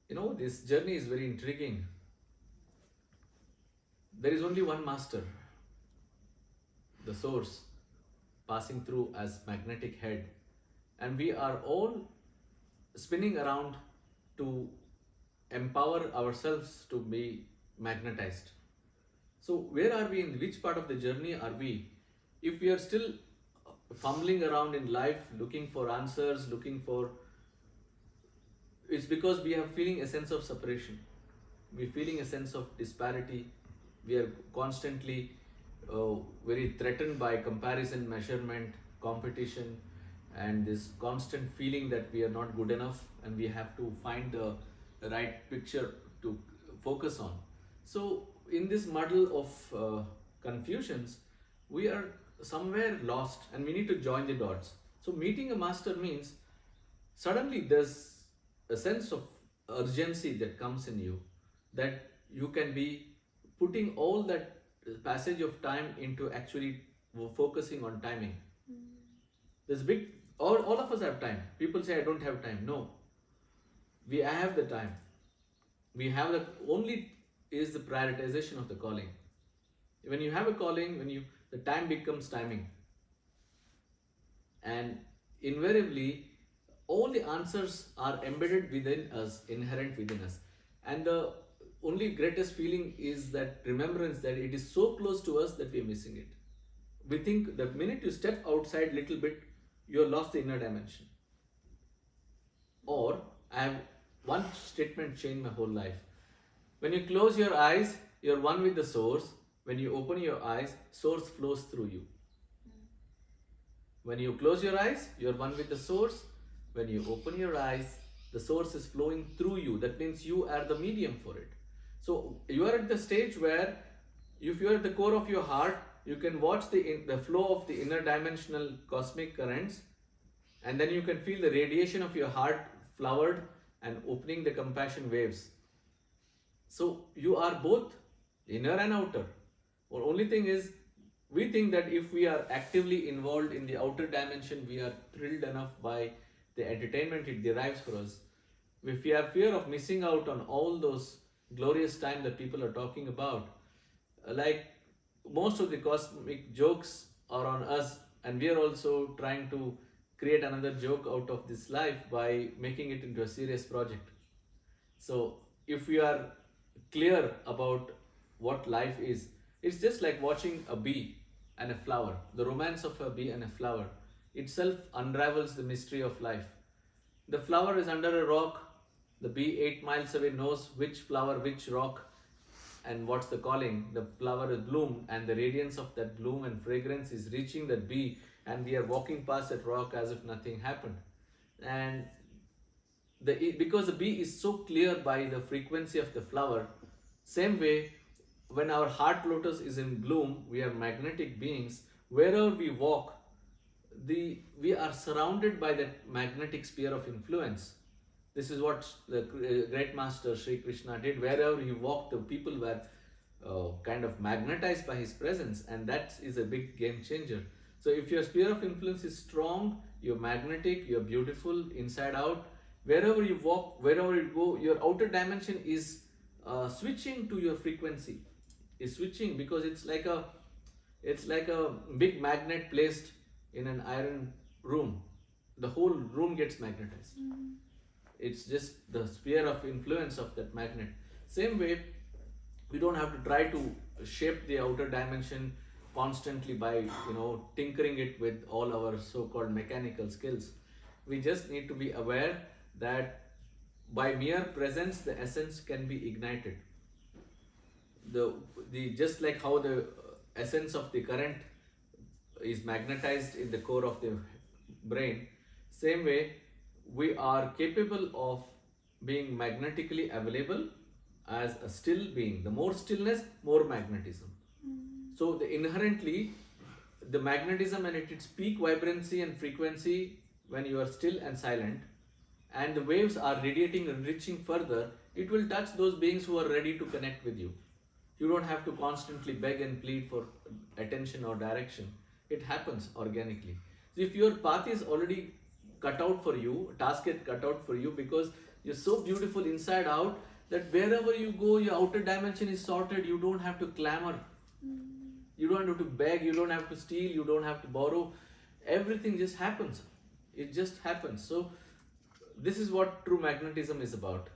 This journey is very intriguing. There is only one master, the source, passing through as magnetic head, and we are all spinning around to empower ourselves to be magnetized. So, where are we, in which part of the journey are we? If we are still fumbling around in life looking for answers, it's because we are feeling a sense of separation. We're feeling a sense of disparity. We are constantly very threatened by comparison, measurement, competition, and this constant feeling that we are not good enough and we have to find the right picture to focus on. So, in this muddle of confusions, we are somewhere lost and we need to join the dots. So, meeting a master means suddenly there's a sense of urgency that comes in you, that you can be putting all that passage of time into actually focusing on timing. There's big, all of us have time. People say, I don't have time. No, we have the time. We have the only is the prioritization of the calling. When you have a calling, the time becomes timing. And invariably, all the answers are embedded within us, inherent within us. And the only greatest feeling is that remembrance that it is so close to us that we are missing it. We think the minute you step outside little bit, you have lost the inner dimension. Or, I have one statement changed my whole life. When you close your eyes, you're one with the source. When you open your eyes, source flows through you. When you close your eyes, you're one with the source. When you open your eyes, the source is flowing through you. That means you are the medium for it. So you are at the stage where if you are at the core of your heart, you can watch the flow of the inner dimensional cosmic currents, and then you can feel the radiation of your heart flowered and opening the compassion waves. So you are both inner and outer. The only thing is, we think that if we are actively involved in the outer dimension, we are thrilled enough by the entertainment it derives for us. If we have fear of missing out on all those glorious time that people are talking about, like most of the cosmic jokes are on us, and we are also trying to create another joke out of this life by making it into a serious project. So if we are clear about what life is, it's just like watching a bee and a flower. The romance of a bee and a flower itself unravels the mystery of life. The flower is under a rock. The bee 8 miles away knows which flower, which rock, and what's the calling. The flower is bloom, and the radiance of that bloom and fragrance is reaching that bee, and we are walking past that rock as if nothing happened. And because the bee is so clear by the frequency of the flower, same way, when our heart lotus is in bloom, we are magnetic beings. Wherever we walk, we are surrounded by that magnetic sphere of influence. This is what the great master Sri Krishna did. Wherever he walked, the people were kind of magnetized by his presence, and that is a big game changer. So if your sphere of influence is strong, you're magnetic, you're beautiful inside out. Wherever you walk, wherever you go, your outer dimension is switching to your frequency. Is switching because it's like a big magnet placed in an iron room. The whole room gets magnetized. It's just the sphere of influence of that magnet. Same way, we don't have to try to shape the outer dimension constantly by tinkering it with all our so-called mechanical skills. We just need to be aware that by mere presence the essence can be ignited. Just like how the essence of the current is magnetized in the core of the brain, same way we are capable of being magnetically available as a still being. The more stillness, more magnetism. So inherently the magnetism and its peak vibrancy and frequency when you are still and silent, and the waves are radiating and reaching further, it will touch those beings who are ready to connect with you. You don't have to constantly beg and plead for attention or direction. It happens organically. So if your path is already cut out for you, task get cut out for you because You're so beautiful inside out that wherever you go, your outer dimension is sorted. You don't have to clamor. You don't have to beg. You don't have to steal. You don't have to borrow. Everything just happens. It just happens. So this is what true magnetism is about.